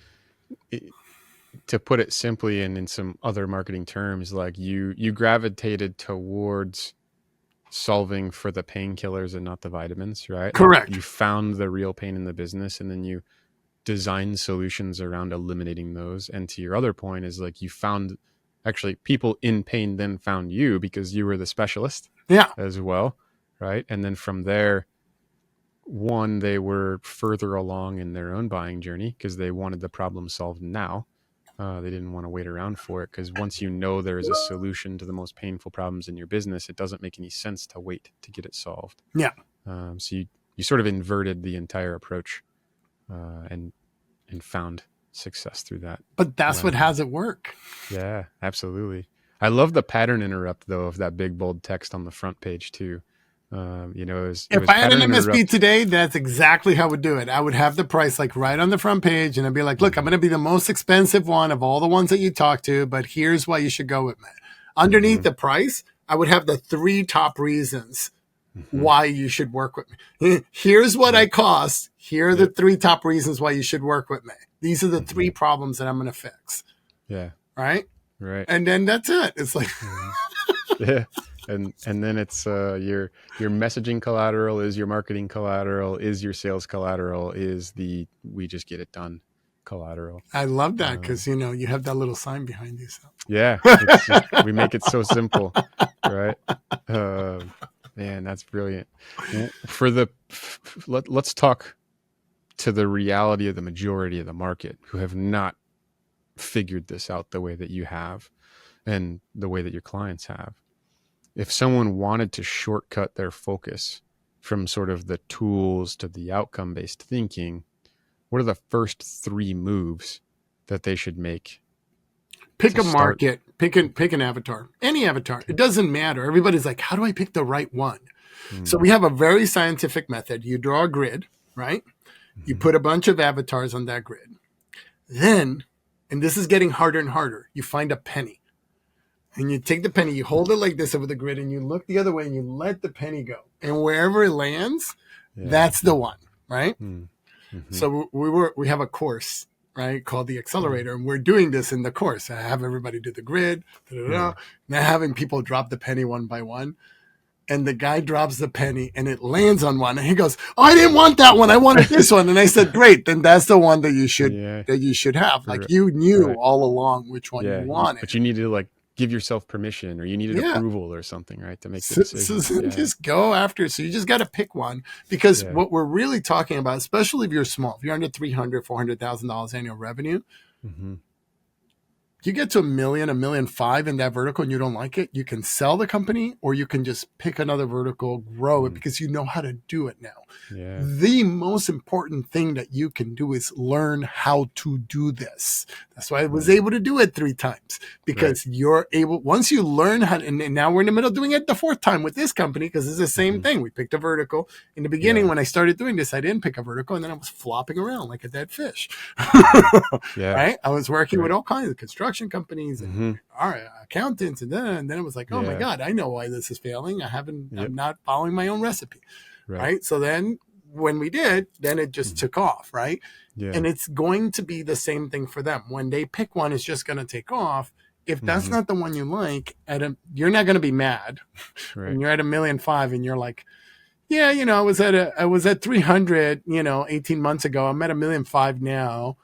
to put it simply and in some other marketing terms, like you gravitated towards solving for the painkillers and not the vitamins, right? Correct. Like you found the real pain in the business and then you designed solutions around eliminating those. And to your other point is like you found actually people in pain then found you because you were the specialist as well, right? And then from there, one, they were further along in their own buying journey because they wanted the problem solved now. They didn't want to wait around for it, because once you know there is a solution to the most painful problems in your business, it doesn't make any sense to wait to get it solved. Yeah. So you sort of inverted the entire approach and found success through that. But that's what has it work. Yeah, absolutely. I love the pattern interrupt, though, of that big bold text on the front page, too. If I had an MSP today, that's exactly how I would do it. I would have the price like right on the front page, and I'd be like, look, I'm going to be the most expensive one of all the ones that you talk to, but here's why you should go with me. Underneath the price, I would have the 3 top reasons why you should work with me. Here's what I cost. Here are the 3 top reasons why you should work with me. These are the 3 problems that I'm going to fix. Yeah. Right. And then that's it. It's like, yeah. And then it's your messaging collateral is your marketing collateral, is your sales collateral, is the we just get it done collateral. I love that because you have that little sign behind you. So. Yeah, we make it so simple, right? Man, that's brilliant. Let's talk to the reality of the majority of the market who have not figured this out the way that you have and the way that your clients have. If someone wanted to shortcut their focus from sort of the tools to the outcome-based thinking, what are the first 3 moves that they should make? Pick a market, pick an avatar, any avatar. It doesn't matter. Everybody's like, how do I pick the right one? So we have a very scientific method. You draw a grid, right? You put a bunch of avatars on that grid. Then, and this is getting harder and harder, you find a penny. And you take the penny, you hold it like this over the grid, and you look the other way, and you let the penny go. And wherever it lands, that's the one, right? So we have a course, right, called the Accelerator, and we're doing this in the course. I have everybody do the grid, now having people drop the penny one by one. And the guy drops the penny, and it lands on one, and he goes, "Oh, I didn't want that one. I wanted this one." And I said, "Great, then that's the one that you should have. Like you knew all along which one you wanted, but you need to like give yourself permission, or you needed approval or something, right, to make the decision." So just go after it. So you just got to pick one, because what we're really talking about, especially if you're small, if you're under $300,000, $400,000 annual revenue, you get to a million five in that vertical and you don't like it, you can sell the company or you can just pick another vertical, grow it because you know how to do it now. Yeah. The most important thing that you can do is learn how to do this. That's why I was able to do it 3 times, because you're able, once you learn how to, and now we're in the middle of doing it the 4th time with this company, because it's the same thing. We picked a vertical. In the beginning, when I started doing this, I didn't pick a vertical, and then I was flopping around like a dead fish. Right? I was working with all kinds of construction companies and our accountants, and then it was like, oh my God, I know why this is failing. I'm not following my own recipe. Right. So then when we did, then it just took off. Right. And it's going to be the same thing for them. When they pick one, it's just going to take off. If that's not the one you like, you're not going to be mad when you're at $1.5 million and you're like, yeah, I was at 300, 18 months ago. I'm at $1.5 million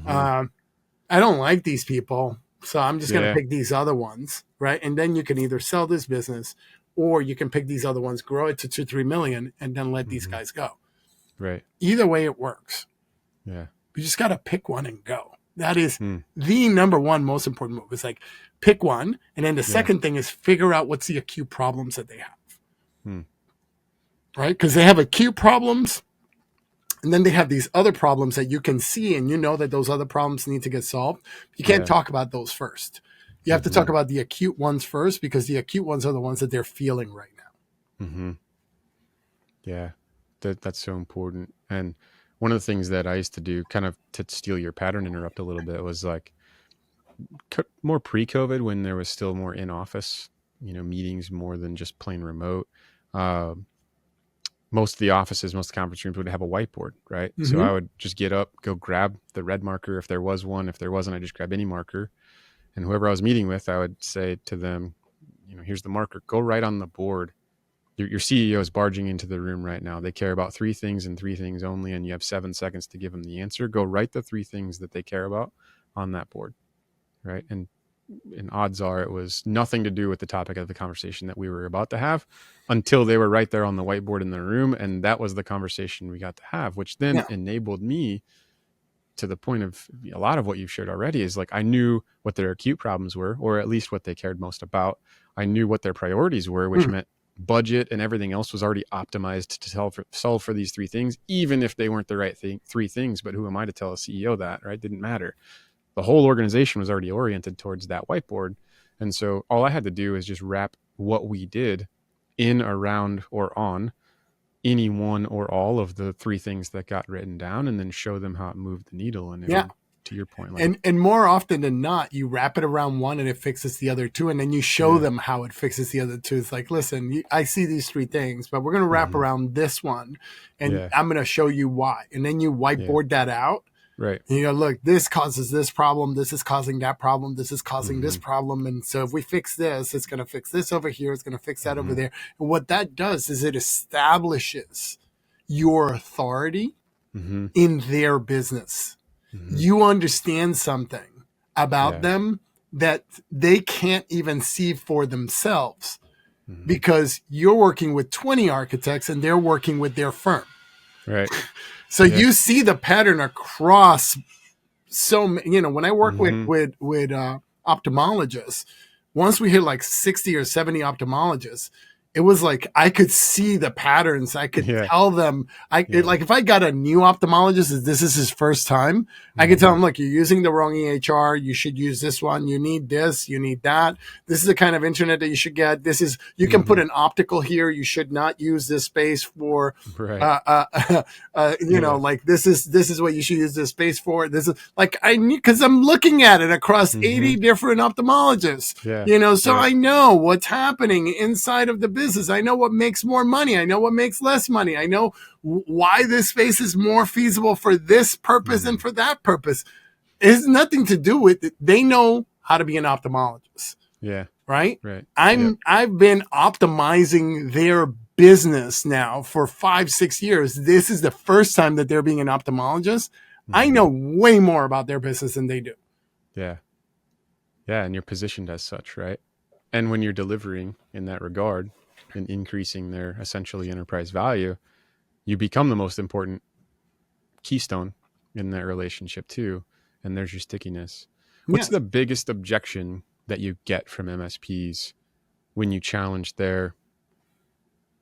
now. I don't like these people, so I'm just going to pick these other ones. Right. And then you can either sell this business, or you can pick these other ones, grow it to 2-3 million, and then let these guys go. Right. Either way, it works. Yeah. You just got to pick one and go. That is the number one most important move. It's like pick one. And then the second thing is figure out what's the acute problems that they have. Right. Because they have acute problems. And then they have these other problems that you can see, and you know that those other problems need to get solved. You can't talk about those first. You have to talk about the acute ones first, because the acute ones are the ones that they're feeling right now. Yeah, that's so important. And one of the things that I used to do, kind of to steal your pattern, interrupt a little bit, was like more pre-COVID, when there was still more in-office, meetings more than just plain remote. Most of the offices, most of the conference rooms would have a whiteboard, right? So I would just get up, go grab the red marker if there was one. If there wasn't, I just grab any marker. And whoever I was meeting with, I would say to them, here's the marker. Go write on the board. Your CEO is barging into the room right now. They care about 3 things and 3 things only, and you have 7 seconds to give them the answer. Go write the 3 things that they care about on that board, right? And odds are it was nothing to do with the topic of the conversation that we were about to have, until they were right there on the whiteboard in the room. And that was the conversation we got to have, which then enabled me, to the point of a lot of what you've shared already, is like, I knew what their acute problems were, or at least what they cared most about. I knew what their priorities were, which meant budget and everything else was already optimized to solve for these 3 things, even if they weren't the right 3 things. But who am I to tell a CEO that, right? Didn't matter. The whole organization was already oriented towards that whiteboard. And so all I had to do is just wrap what we did in, around, or on any one or all of the 3 things that got written down, and then show them how it moved the needle. And to your point, like, and more often than not, you wrap it around one and it fixes the other 2, and then you show them how it fixes the other 2. It's like, listen, I see these 3 things, but we're going to wrap around this one, and I'm going to show you why. And then you whiteboard that out. Right. And look, this causes this problem. This is causing that problem. This is causing this problem. And so if we fix this, it's going to fix this over here. It's going to fix that over there. And what that does is it establishes your authority in their business. You understand something about them that they can't even see for themselves, because you're working with 20 architects and they're working with their firm. Right. So you see the pattern across. So, when I work with ophthalmologists, once we hit like 60 or 70 ophthalmologists, it was like I could see the patterns. I could tell them. Like if I got a new ophthalmologist, this is his first time, I could tell him, look, you're using the wrong EHR. You should use this one. You need this. You need that. This is the kind of internet that you should get. This is, you can put an optical here. You should not use this space for, like this is what you should use this space for. This is like, because I'm looking at it across 80 different ophthalmologists, so I know what's happening inside of the business. I know what makes more money. I know what makes less money. I know why this space is more feasible for this purpose and for that purpose. It has nothing to do with it. They know how to be an ophthalmologist. Yeah. Right? Right. I've been optimizing their business now for 5-6 years. This is the first time that they're being an ophthalmologist. I know way more about their business than they do. Yeah. Yeah. And you're positioned as such, right? And when you're delivering in that regard and increasing their essentially enterprise value, you become the most important keystone in that relationship too. And there's your stickiness. What's Yes. the biggest objection that you get from MSPs when you challenge their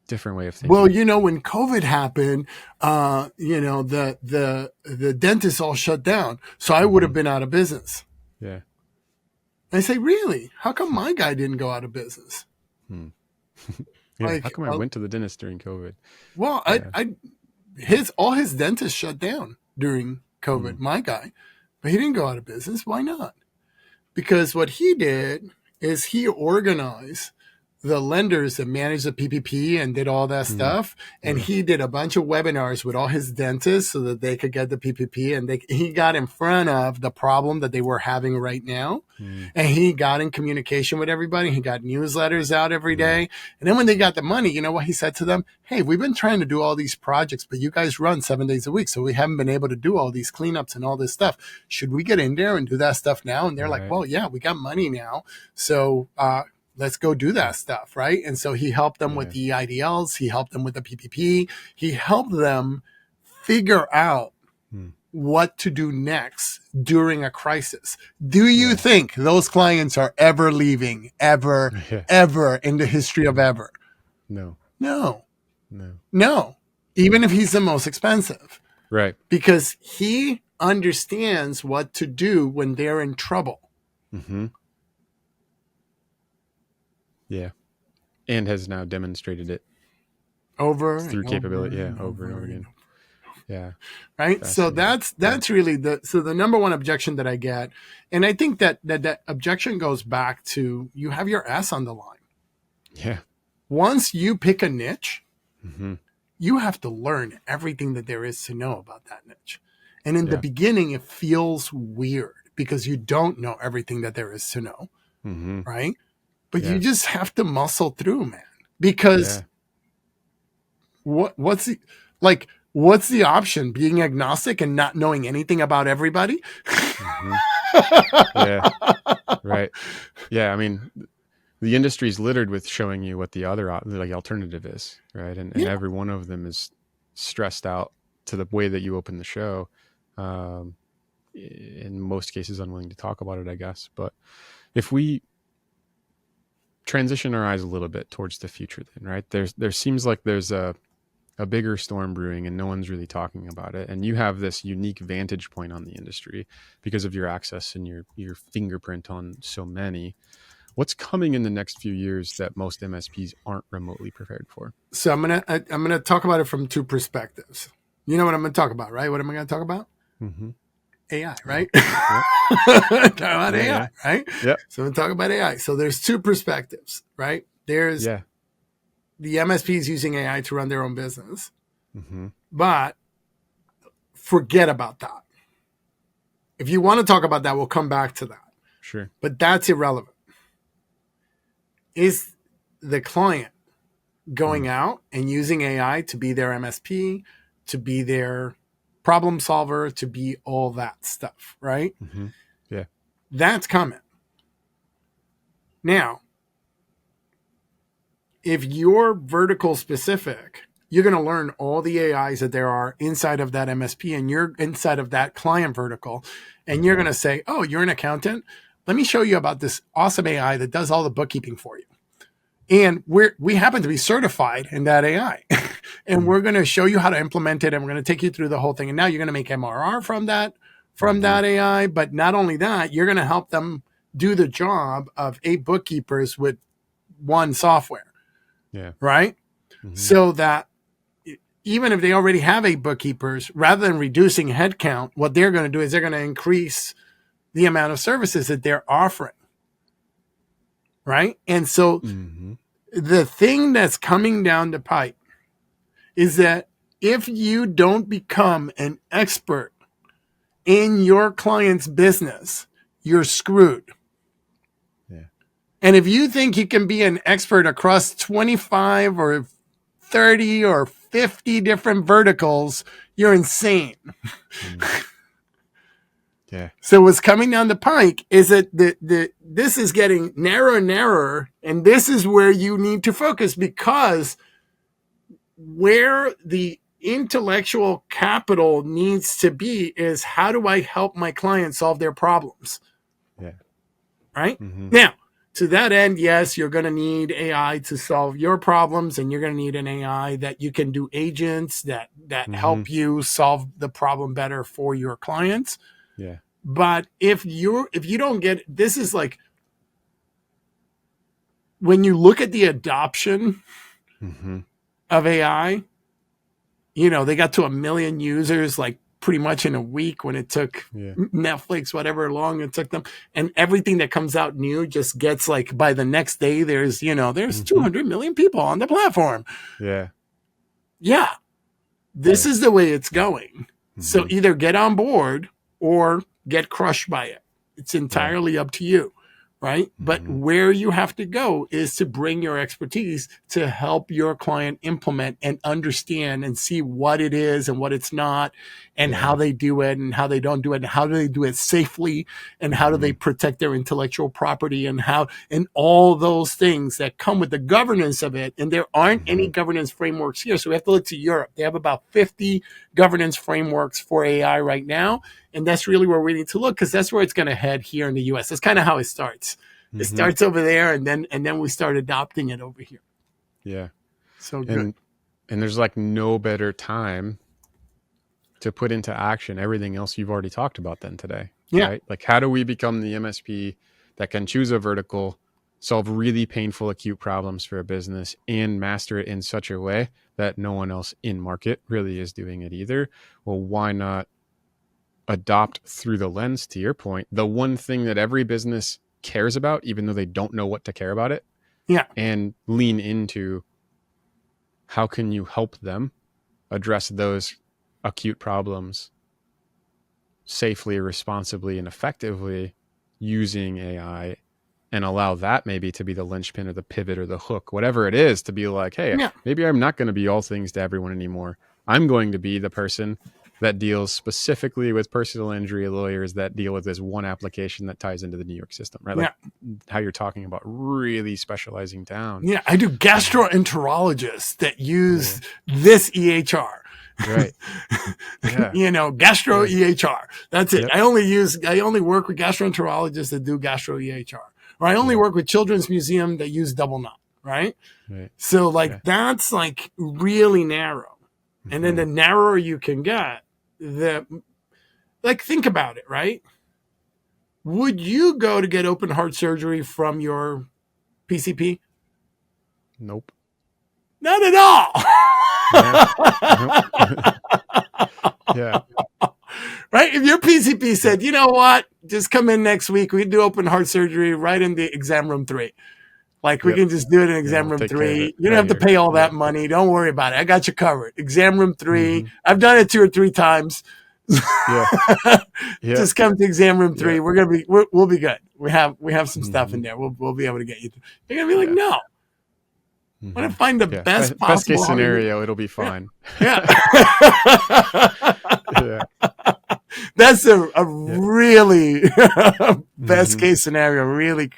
different way of Well, thinking? when COVID happened, the dentists all shut down. So I would have been out of business. Yeah. I say, really? How come my guy didn't go out of business? Hmm. Yeah. How Like, come I went to the dentist during COVID? well, Yeah. all his dentists shut down during COVID, my guy, but he didn't go out of business. Why not? Because what he did is he organized the lenders that managed the PPP and did all that stuff. And Yeah. he did a bunch of webinars with all his dentists so that they could get the PPP. And he got in front of the problem that they were having right now. And he got in communication with everybody. He got newsletters out every day. And then when they got the money, you know what he said to them? Hey, we've been trying to do all these projects, but you guys run 7 days a week. So we haven't been able to do all these cleanups and all this stuff. Should we get in there and do that stuff now? And they're like, Right. well, yeah, we got money now. So, let's go do that stuff. Right. And so he helped them with the IDLs. He helped them with the PPP. He helped them figure out what to do next during a crisis. Do you think those clients are ever leaving, ever in the history of ever? No. No. No. No. Even if he's the most expensive. Right. Because he understands what to do when they're in trouble. Yeah. And has now demonstrated it Over through and capability. over Over and over again. Yeah. Right. So that's really the number one objection that I get. And I think that objection goes back to you have your ass on the line. Yeah. Once you pick a niche, you have to learn everything that there is to know about that niche. And in the beginning, it feels weird because you don't know everything that there is to know. Right. But you just have to muscle through, man, because what's the option? Being agnostic and not knowing anything about everybody? Yeah. Right. Yeah. I mean, the industry is littered with showing you what the other alternative is, right? And every one of them is stressed out to the way that you open the show. In most cases, unwilling to talk about it, I guess. But if we transition our eyes a little bit towards the future, then, right? There seems like there's a bigger storm brewing and no one's really talking about it. And you have this unique vantage point on the industry because of your access and your fingerprint on so many. What's coming in the next few years that most MSPs aren't remotely prepared for? So I'm gonna talk about it from two perspectives. You know what I'm gonna talk about, right? What am I gonna talk about? AI, right? Talk about AI, right? Yep. So I'm gonna talk about AI. So there's two perspectives, right? There's the MSPs using AI to run their own business, but forget about that. If you want to talk about that, we'll come back to that. Sure. But that's irrelevant. Is the client going out and using AI to be their MSP, to be their problem solver, to be all that stuff, right? Yeah. That's coming. Now, if you're vertical specific, you're going to learn all the AIs that there are inside of that MSP and you're inside of that client vertical. And you're going to say, oh, you're an accountant. Let me show you about this awesome AI that does all the bookkeeping for you. And we happen to be certified in that AI. And we're going to show you how to implement it. And we're going to take you through the whole thing. And now you're going to make MRR from that AI. But not only that, you're going to help them do the job of 8 bookkeepers with one software. Yeah. Right. So that even if they already have 8 bookkeepers, rather than reducing headcount, what they're going to do is they're going to increase the amount of services that they're offering. Right. And so the thing that's coming down the pipe is that if you don't become an expert in your client's business, you're screwed. Yeah. And if you think you can be an expert across 25 or 30 or 50 different verticals, you're insane. Yeah. So what's coming down the pike is that this is getting narrower and narrower, and this is where you need to focus, because where the intellectual capital needs to be is how do I help my clients solve their problems? right? Mm-hmm. Now, to that end, yes, you're going to need AI to solve your problems, and you're going to need an AI that you can do agents that Mm-hmm. help you solve the problem better for your clients. Yeah. But if you don't get, this is like when you look at the adoption Mm-hmm. of AI, they got to 1 million users like pretty much in a week when it took Yeah. Netflix, whatever long it took them. And everything that comes out new just gets like by the next day, there's Mm-hmm. 200 million people on the platform. Yeah. Yeah, this Yeah. is the way it's going. So Mm-hmm. either get on board or get crushed by it. It's Yeah. entirely up to you. Right. But Mm-hmm. where you have to go is to bring your expertise to help your client implement and understand and see what it is and what it's not, and how Yeah. they do it and how they don't do it, and how do they do it safely, and how do Mm-hmm. they protect their intellectual property, and all those things that come with the governance of it. And there aren't any Mm-hmm. governance frameworks here. So we have to look to Europe. They have about 50 governance frameworks for AI right now. And that's really where we need to look, because that's where it's going to head here in the US. That's kind of how it starts. It Mm-hmm. starts over there, and then we start adopting it over here. Yeah. So good. And there's like no better time to put into action everything else you've already talked about then today. Yeah. Right? Like, how do we become the MSP that can choose a vertical, solve really painful acute problems for a business, and master it in such a way that no one else in market really is doing it either? Well, why not adopt through the lens, to your point, the one thing that every business cares about, even though they don't know what to care about it, Yeah. and lean into how can you help them address those acute problems safely, responsibly, and effectively using AI, and allow that maybe to be the linchpin or the pivot or the hook, whatever it is, to be like, hey, Yeah. maybe I'm not going to be all things to everyone anymore. I'm going to be the person that deals specifically with personal injury lawyers that deal with this one application that ties into the New York system, right? Like how you're talking about really specializing down. Yeah. I do gastroenterologists that use this EHR. Right. Yeah. Gastro Yeah. EHR. That's it. Yep. I only work with gastroenterologists that do gastro EHR. Or I only Yeah. work with Children's Museum that use double knot. Right. Right. So Yeah. that's like really narrow. And then the narrower you can get, think about it, right? Would you go to get open heart surgery from your PCP? Nope. Not at all. Yeah. Yeah. Right? If your PCP said, you know what, just come in next week, we can do open heart surgery right in the exam room 3. We can just do it in exam room 3. You don't have to pay all that money. Don't worry about it. I got you covered. Exam room 3. I've done it 2 or 3 times. Yeah. Just come to exam room 3. Yeah. We'll be good. We have some stuff in there. We'll be able to get you. You're gonna be like, no. I'm gonna find the best possible. Best case scenario, it'll be fine. Yeah. Yeah. That's a really best case scenario. Really.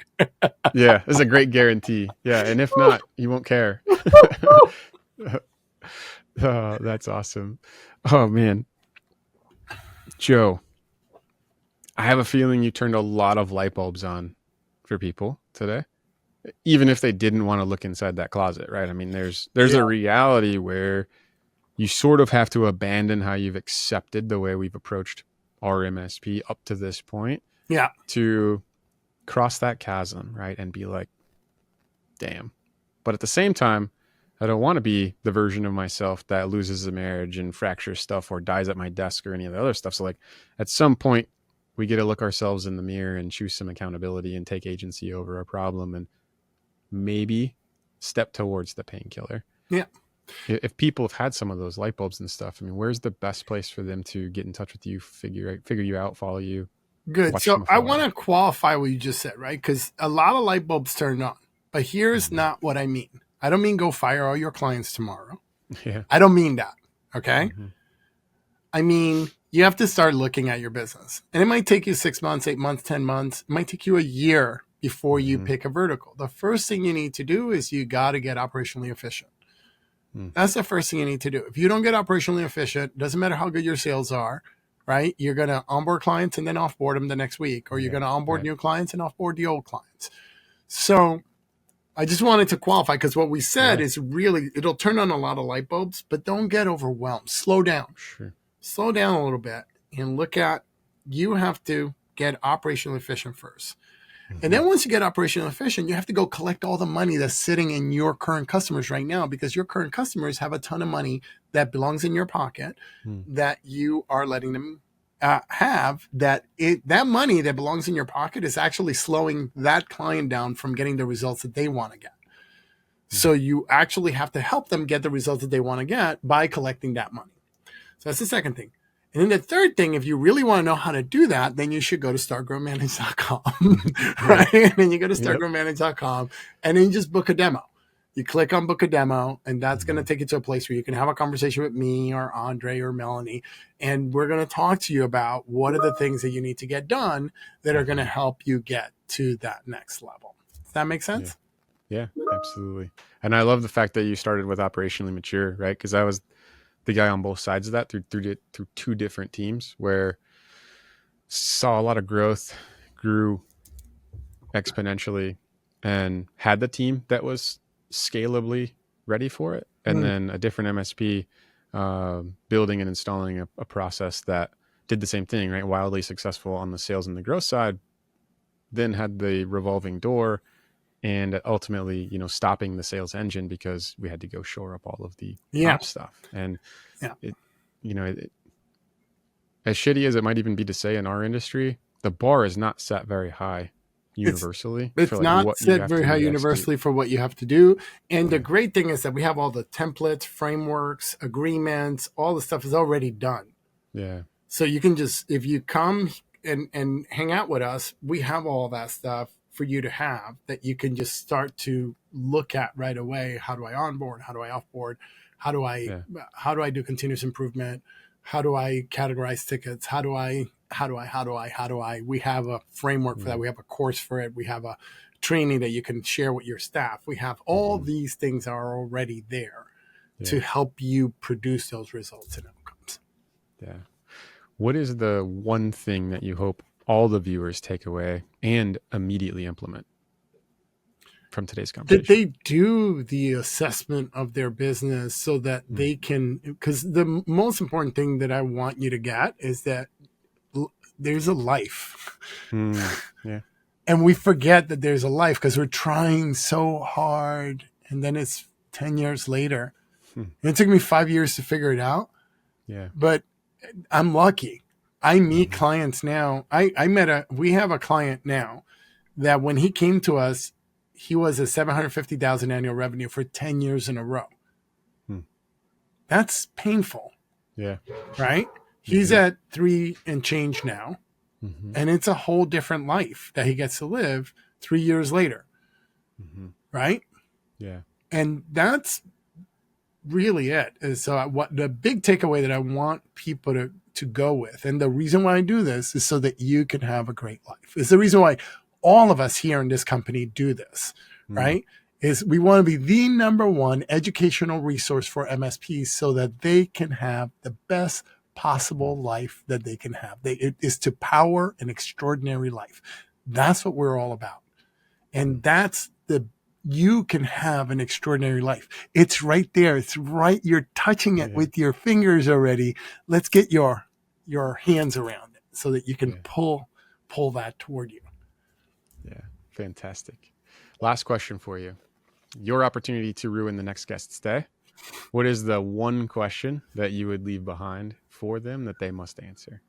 Yeah, this is a great guarantee. Yeah, and if not, you won't care. Oh, that's awesome. Oh man, Joe, I have a feeling you turned a lot of light bulbs on for people today, even if they didn't want to look inside that closet, right? I mean, there's a reality where you sort of have to abandon how you've accepted the way we've approached our MSP up to this point. Yeah. To cross that chasm, right? And be like, damn. But at the same time, I don't want to be the version of myself that loses a marriage and fractures stuff or dies at my desk or any of the other stuff. So at some point we get to look ourselves in the mirror and choose some accountability and take agency over our problem and maybe step towards the painkiller. Yeah. If people have had some of those light bulbs and stuff, I mean, where's the best place for them to get in touch with you, figure you out, follow you? Good. So I want to qualify what you just said, right? Because a lot of light bulbs turn on, but here's not what I mean. I don't mean go fire all your clients tomorrow. Yeah. I don't mean that. Okay. I mean, you have to start looking at your business, and it might take you 6 months, 8 months, 10 months. It might take you a year before you pick a vertical. The first thing you need to do is you got to get operationally efficient. That's the first thing you need to do. If you don't get operationally efficient, doesn't matter how good your sales are, right? You're going to onboard clients and then offboard them the next week, or you're going to onboard new clients and offboard the old clients. So I just wanted to qualify, because what we said is really, it'll turn on a lot of light bulbs, but don't get overwhelmed. Slow down. Sure. Slow down a little bit and look at, you have to get operationally efficient first. And then once you get operationally efficient, you have to go collect all the money that's sitting in your current customers right now, because your current customers have a ton of money that belongs in your pocket that you are letting them have. That money that belongs in your pocket is actually slowing that client down from getting the results that they want to get. So you actually have to help them get the results that they want to get by collecting that money. So that's the second thing. And then the third thing, if you really want to know how to do that, then you should go to startgrowmanage.com, right? And then you go to startgrowmanage.com and then you just book a demo. You click on book a demo, and that's going to take you to a place where you can have a conversation with me or Andre or Melanie. And we're going to talk to you about what are the things that you need to get done that are going to help you get to that next level. Does that make sense? Yeah, absolutely. And I love the fact that you started with operationally mature, right? Because I was the guy on both sides of that through two different teams, where saw a lot of growth, grew exponentially, and had the team that was scalably ready for it. And then a different MSP building and installing a process that did the same thing, right? Wildly successful on the sales and the growth side, then had the revolving door, and ultimately, stopping the sales engine because we had to go shore up all of the ops stuff. And it, as shitty as it might even be to say in our industry, the bar is not set very high universally. It's not set very high universally for what you have to do. And the great thing is that we have all the templates, frameworks, agreements, all the stuff is already done. Yeah. So you can just, if you come and hang out with us, we have all that stuff for you to have that you can just start to look at right away. How do I onboard? How do I offboard? How do I do continuous improvement? How do I categorize tickets? How do I? We have a framework for that. We have a course for it. We have a training that you can share with your staff. We have all these things are already there to help you produce those results and outcomes. Yeah. What is the one thing that you hope all the viewers take away and immediately implement from today's conversation? That they do the assessment of their business so that they can, because the most important thing that I want you to get is that there's a life. Yeah. And we forget that there's a life because we're trying so hard. And then it's 10 years later. And it took me 5 years to figure it out. Yeah. But I'm lucky. I meet clients now. We have a client now that when he came to us, he was a $750,000 annual revenue for 10 years in a row. That's painful. Yeah. Right? He's at 3 and change now. And it's a whole different life that he gets to live 3 years later. Right? Yeah. And that's really it. Is what the big takeaway that I want people to go with. And the reason why I do this is so that you can have a great life. It's the reason why all of us here in this company do this, right? Is we want to be the number one educational resource for MSPs so that they can have the best possible life that they can have. It is to power an extraordinary life. That's what we're all about. And you can have an extraordinary life. It's right there. It's right. You're touching it with your fingers already. Let's get your hands around it so that you can pull that toward you. Yeah. Fantastic. Last question for you. Your opportunity to ruin the next guest's day. What is the one question that you would leave behind for them that they must answer?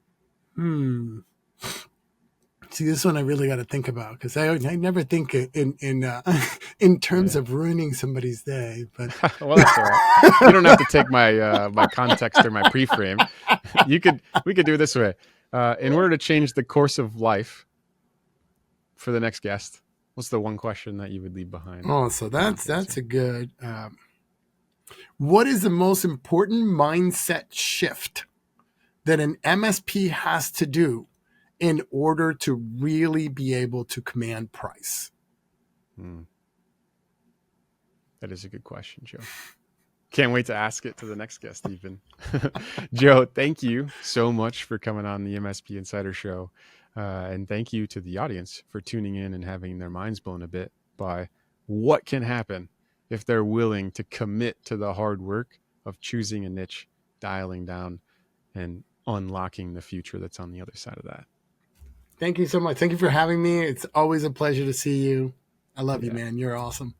See, this one I really got to think about because I never think in terms of ruining somebody's day. But well, that's all right. You don't have to take my my context or my pre-frame. We could do it this way. In order to change the course of life for the next guest, what's the one question that you would leave behind? Oh, so that's a good. What is the most important mindset shift that an MSP has to do in order to really be able to command price? That is a good question, Joe. Can't wait to ask it to the next guest, even. Joe, thank you so much for coming on the MSP Insider Show. And thank you to the audience for tuning in and having their minds blown a bit by what can happen if they're willing to commit to the hard work of choosing a niche, dialing down, and unlocking the future that's on the other side of that. Thank you so much. Thank you for having me. It's always a pleasure to see you. I love you, man. You're awesome.